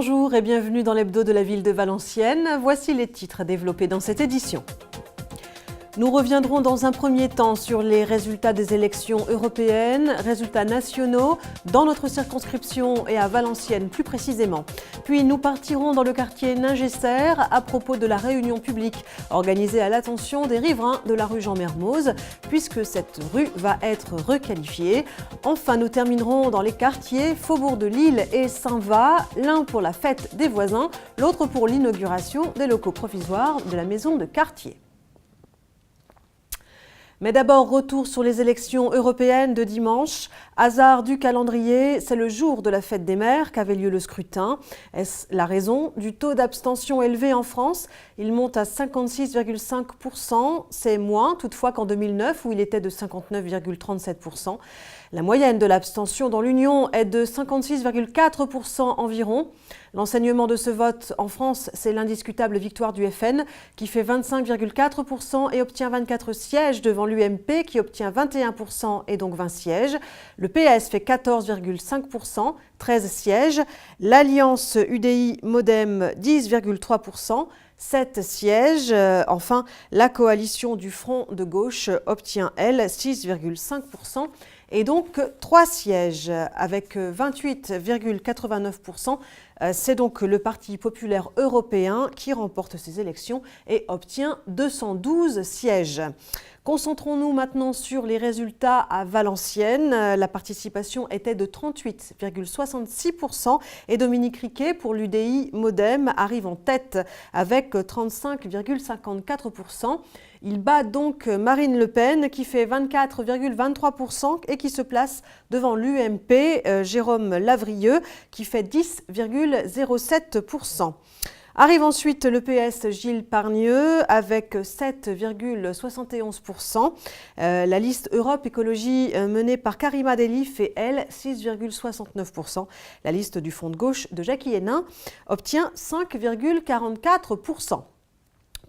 Bonjour et bienvenue dans l'hebdo de la ville de Valenciennes. Voici les titres développés dans cette édition. Nous reviendrons dans un premier temps sur les résultats des élections européennes, résultats nationaux dans notre circonscription et à Valenciennes plus précisément. Puis nous partirons dans le quartier Ningesser à propos de la réunion publique organisée à l'attention des riverains de la rue Jean-Mermoz, puisque cette rue va être requalifiée. Enfin, nous terminerons dans les quartiers Faubourg de Lille et Saint-Va, l'un pour la fête des voisins, l'autre pour l'inauguration des locaux provisoires de la maison de quartier. Mais d'abord, retour sur les élections européennes de dimanche. Hasard du calendrier, c'est le jour de la fête des mères qu'avait lieu le scrutin. Est-ce la raison du taux d'abstention élevé en France? Il monte à 56,5%. C'est moins toutefois qu'en 2009 où il était de 59,37%. La moyenne de l'abstention dans l'Union est de 56,4% environ. L'enseignement de ce vote en France, c'est l'indiscutable victoire du FN qui fait 25,4% et obtient 24 sièges devant l'UMP qui obtient 21% et donc 20 sièges. Le PS fait 14,5%, 13 sièges. L'Alliance UDI-Modem 10,3%. 7 sièges. Enfin, la coalition du Front de gauche obtient, elle, 6,5% et donc 3 sièges avec 28,89%. C'est donc le Parti populaire européen qui remporte ces élections et obtient 212 sièges. Concentrons-nous maintenant sur les résultats à Valenciennes. La participation était de 38,66% et Dominique Riquet pour l'UDI Modem arrive en tête avec 35,54%. Il bat donc Marine Le Pen qui fait 24,23% et qui se place devant l'UMP Jérôme Lavrieux qui fait 10,07%. Arrive ensuite le PS Gilles Pargneux avec 7,71%. La liste Europe Écologie menée par Karima Delli fait, elle, 6,69%. La liste du Front de gauche de Jackie Hénin obtient 5,44%.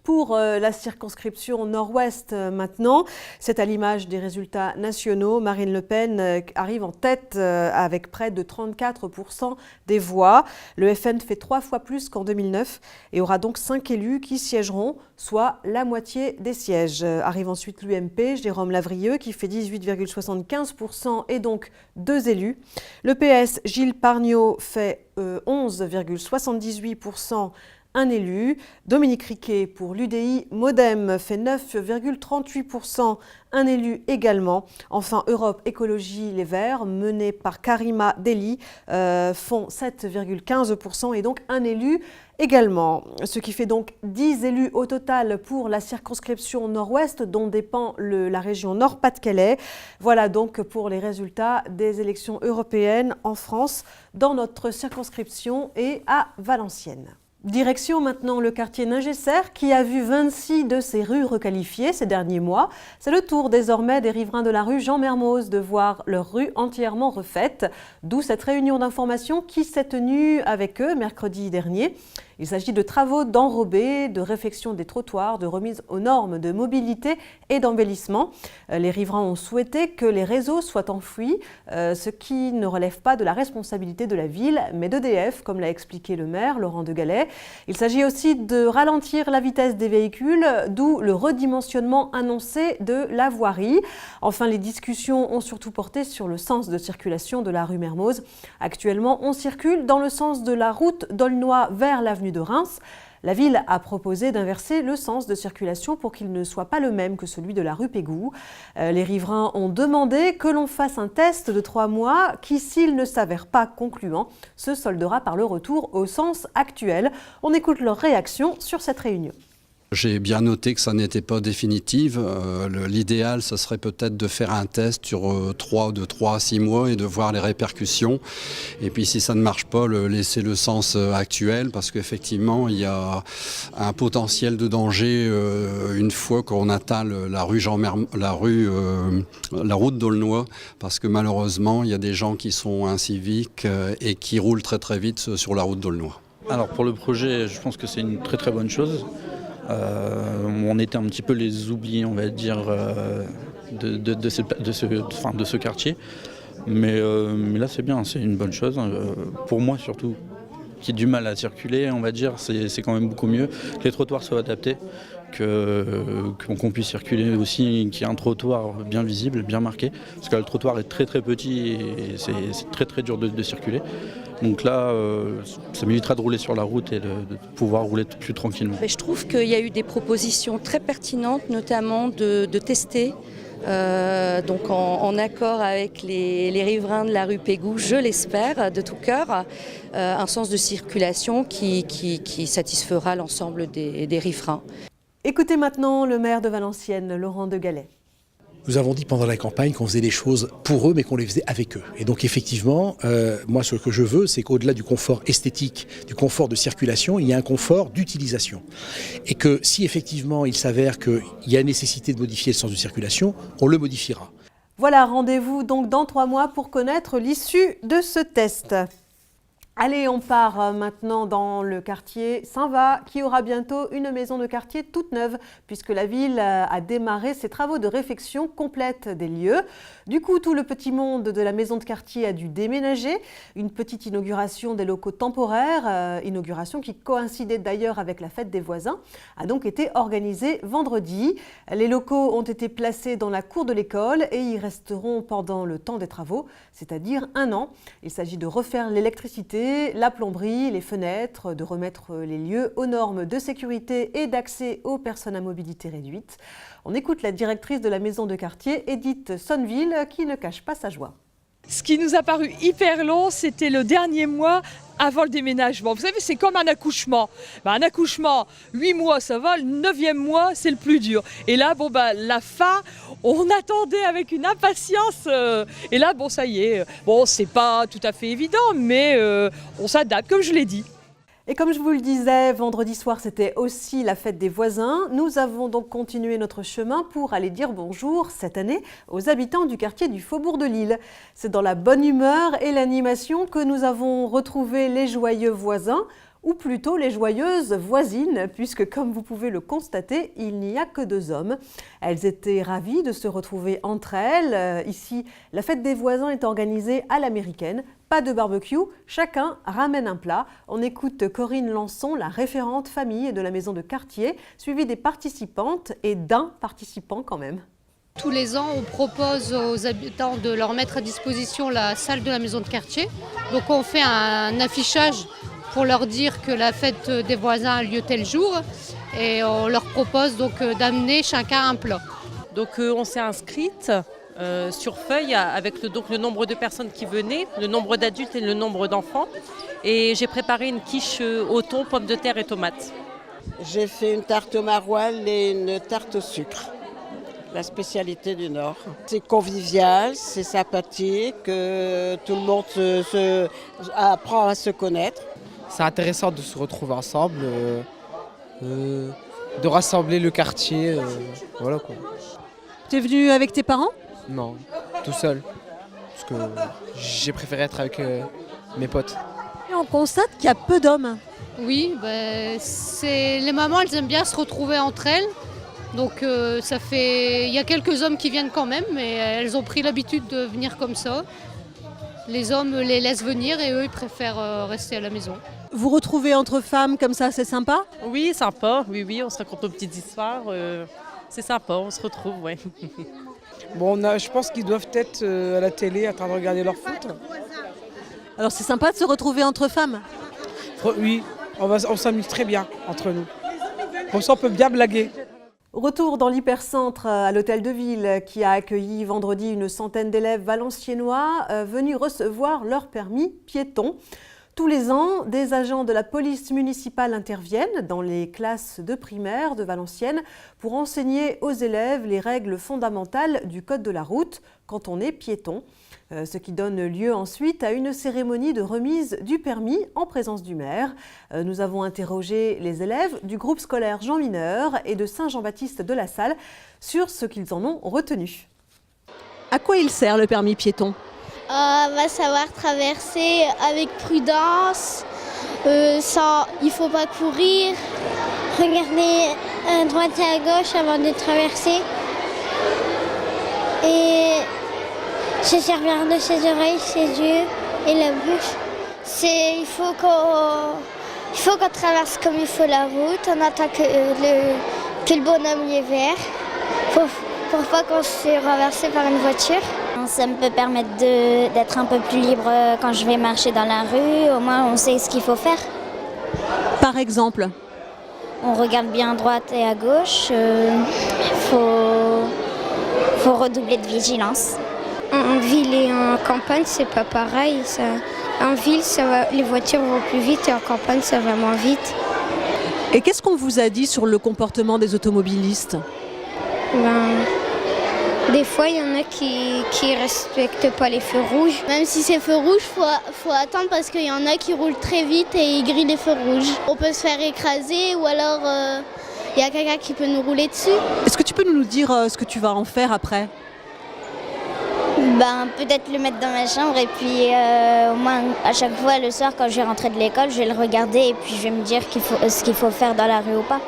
Pour la circonscription nord-ouest maintenant, c'est à l'image des résultats nationaux. Marine Le Pen arrive en tête avec près de 34% des voix. Le FN fait 3 fois plus qu'en 2009 et aura donc 5 élus qui siégeront, soit la moitié des sièges. Arrive ensuite l'UMP, Jérôme Lavrieux, qui fait 18,75% et donc 2 élus. Le PS, Gilles Pargneux, fait 11,78%. Un élu. Dominique Riquet pour l'UDI Modem fait 9,38%, un élu également. Enfin, Europe Écologie Les Verts, menés par Karima Delli, font 7,15% et donc un élu également. Ce qui fait donc 10 élus au total pour la circonscription nord-ouest dont dépend la région Nord-Pas-de-Calais. Voilà donc pour les résultats des élections européennes en France dans notre circonscription et à Valenciennes. Direction maintenant le quartier Ningesser qui a vu 26 de ses rues requalifiées ces derniers mois. C'est le tour désormais des riverains de la rue Jean-Mermoz de voir leur rue entièrement refaite, d'où cette réunion d'information qui s'est tenue avec eux mercredi dernier. Il s'agit de travaux d'enrobés, de réfection des trottoirs, de remise aux normes de mobilité et d'embellissement. Les riverains ont souhaité que les réseaux soient enfouis, ce qui ne relève pas de la responsabilité de la ville, mais d'EDF, comme l'a expliqué le maire Laurent de Gallet. Il s'agit aussi de ralentir la vitesse des véhicules, d'où le redimensionnement annoncé de la voirie. Enfin, les discussions ont surtout porté sur le sens de circulation de la rue Mermoz. Actuellement, on circule dans le sens de la route d'Aulnoy vers l'avenue de Reims. La ville a proposé d'inverser le sens de circulation pour qu'il ne soit pas le même que celui de la rue Pégou. Les riverains ont demandé que l'on fasse un test de 3 mois qui, s'il ne s'avère pas concluant, se soldera par le retour au sens actuel. On écoute leur réaction sur cette réunion. J'ai bien noté que ça n'était pas définitif. L'idéal, ce serait peut-être de faire un test sur 3 à 6 mois et de voir les répercussions. Et puis si ça ne marche pas, laisser le sens actuel parce qu'effectivement, il y a un potentiel de danger une fois qu'on atteint la route d'Aulnoy parce que malheureusement, il y a des gens qui sont inciviques et qui roulent très très vite sur la route d'Aulnoy. Alors pour le projet, je pense que c'est une très très bonne chose. On était un petit peu les oubliés, on va dire, de ce quartier. Mais là, c'est bien, c'est une bonne chose. Pour moi, surtout, ait du mal à circuler, on va dire, c'est quand même beaucoup mieux. Que les trottoirs soient adaptés, qu'on puisse circuler aussi, qu'il y ait un trottoir bien visible, bien marqué. Parce que le trottoir est très très petit et c'est très très dur de circuler. Donc là, ça m'évitera de rouler sur la route et de pouvoir rouler plus tranquillement. Je trouve qu'il y a eu des propositions très pertinentes, notamment de tester, donc en accord avec les riverains de la rue Pégou, je l'espère de tout cœur, un sens de circulation qui satisfera l'ensemble des riverains. Écoutez maintenant le maire de Valenciennes, Laurent de Gallet. Nous avons dit pendant la campagne qu'on faisait les choses pour eux, mais qu'on les faisait avec eux. Et donc effectivement, moi ce que je veux, c'est qu'au-delà du confort esthétique, du confort de circulation, il y a un confort d'utilisation. Et que si effectivement il s'avère qu'il y a nécessité de modifier le sens de circulation, on le modifiera. Voilà, rendez-vous donc dans 3 mois pour connaître l'issue de ce test. Allez, on part maintenant dans le quartier Saint-Va, qui aura bientôt une maison de quartier toute neuve, puisque la ville a démarré ses travaux de réfection complète des lieux. Du coup, tout le petit monde de la maison de quartier a dû déménager. Une petite inauguration des locaux temporaires, inauguration qui coïncidait d'ailleurs avec la fête des voisins, a donc été organisée vendredi. Les locaux ont été placés dans la cour de l'école et y resteront pendant le temps des travaux, c'est-à-dire 1 an. Il s'agit de refaire l'électricité, la plomberie, les fenêtres, de remettre les lieux aux normes de sécurité et d'accès aux personnes à mobilité réduite. On écoute la directrice de la maison de quartier, Edith Sonneville, qui ne cache pas sa joie. Ce qui nous a paru hyper long, c'était le dernier mois avant le déménagement. Vous savez, c'est comme un accouchement. Un accouchement, 8 mois, ça va. Le 9e mois, c'est le plus dur. Et là, la fin, on attendait avec une impatience. Et là, ça y est. C'est pas tout à fait évident, mais on s'adapte, comme je l'ai dit. Et comme je vous le disais, vendredi soir, c'était aussi la fête des voisins. Nous avons donc continué notre chemin pour aller dire bonjour, cette année, aux habitants du quartier du Faubourg de Lille. C'est dans la bonne humeur et l'animation que nous avons retrouvé les joyeux voisins, ou plutôt les joyeuses voisines, puisque comme vous pouvez le constater, il n'y a que 2 hommes. Elles étaient ravies de se retrouver entre elles. Ici, la fête des voisins est organisée à l'américaine. Pas de barbecue, chacun ramène un plat. On écoute Corinne Lançon, la référente famille de la maison de quartier, suivie des participantes et d'un participant quand même. Tous les ans, on propose aux habitants de leur mettre à disposition la salle de la maison de quartier. Donc on fait un affichage pour leur dire que la fête des voisins a lieu tel jour et on leur propose donc d'amener chacun un plat. Donc on s'est inscrite sur feuille avec le nombre de personnes qui venaient, le nombre d'adultes et le nombre d'enfants. Et j'ai préparé une quiche au thon, pommes de terre et tomates. J'ai fait une tarte au maroilles et une tarte au sucre, la spécialité du Nord. C'est convivial, c'est sympathique, tout le monde apprend à se connaître. C'est intéressant de se retrouver ensemble, de rassembler le quartier, voilà quoi. Tu es venu avec tes parents ? Non, tout seul, parce que j'ai préféré être avec mes potes. Et on constate qu'il y a peu d'hommes. Oui, les mamans, elles aiment bien se retrouver entre elles. Donc il y a quelques hommes qui viennent quand même, mais elles ont pris l'habitude de venir comme ça. Les hommes les laissent venir et eux, ils préfèrent rester à la maison. Vous retrouvez entre femmes comme ça, c'est sympa ? Oui, sympa. Oui, on se raconte nos petites histoires. C'est sympa, on se retrouve, ouais. Je pense qu'ils doivent être à la télé en train de regarder leur foot. Alors c'est sympa de se retrouver entre femmes ? Oui, on s'amuse très bien entre nous. Comme ça, on peut bien blaguer. Retour dans l'hypercentre à l'hôtel de ville qui a accueilli vendredi une centaine d'élèves valenciennois venus recevoir leur permis piéton. Tous les ans, des agents de la police municipale interviennent dans les classes de primaire de Valenciennes pour enseigner aux élèves les règles fondamentales du code de la route quand on est piéton. Ce qui donne lieu ensuite à une cérémonie de remise du permis en présence du maire. Nous avons interrogé les élèves du groupe scolaire Jean Mineur et de Saint-Jean-Baptiste de la Salle sur ce qu'ils en ont retenu. À quoi il sert le permis piéton ? Savoir traverser avec prudence, il ne faut pas courir, regarder à droite et à gauche avant de traverser et se servir de ses oreilles, ses yeux et la bouche. Il faut qu'on traverse comme il faut la route, on attend que le bonhomme y est vert, pour pas qu'on se fasse renverser par une voiture. Ça me peut permettre d'être un peu plus libre quand je vais marcher dans la rue, au moins on sait ce qu'il faut faire. Par exemple? On regarde bien à droite et à gauche, faut redoubler de vigilance. En ville et en campagne, c'est pas pareil. En ville, les voitures vont plus vite et en campagne, ça va moins vite. Et qu'est-ce qu'on vous a dit sur le comportement des automobilistes? Des fois, il y en a qui respectent pas les feux rouges. Même si c'est feu rouge, faut attendre parce qu'il y en a qui roulent très vite et ils grillent les feux rouges. On peut se faire écraser ou alors il y a quelqu'un qui peut nous rouler dessus. Est-ce que tu peux nous dire ce que tu vas en faire après? Peut-être le mettre dans ma chambre et puis au moins à chaque fois le soir quand je vais rentrer de l'école, je vais le regarder et puis je vais me dire ce qu'il faut faire dans la rue ou pas.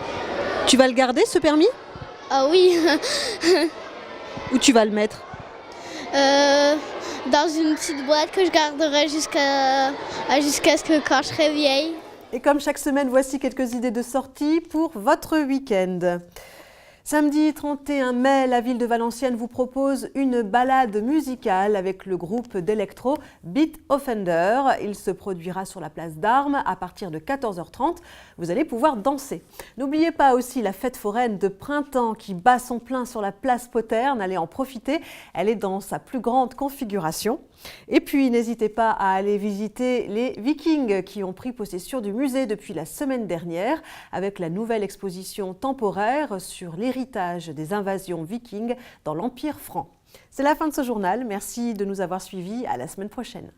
Tu vas le garder ce permis? Ah oui. Où tu vas le mettre? Dans une petite boîte que je garderai jusqu'à ce que quand je serai vieille. Et comme chaque semaine, voici quelques idées de sortie pour votre week-end. Samedi 31 mai, la ville de Valenciennes vous propose une balade musicale avec le groupe d'électro Beat Offender. Il se produira sur la place d'Armes à partir de 14h30. Vous allez pouvoir danser. N'oubliez pas aussi la fête foraine de printemps qui bat son plein sur la place Poterne. Allez en profiter, elle est dans sa plus grande configuration. Et puis n'hésitez pas à aller visiter les Vikings qui ont pris possession du musée depuis la semaine dernière avec la nouvelle exposition temporaire sur l'héritage des invasions vikings dans l'Empire franc. C'est la fin de ce journal. Merci de nous avoir suivis. À la semaine prochaine.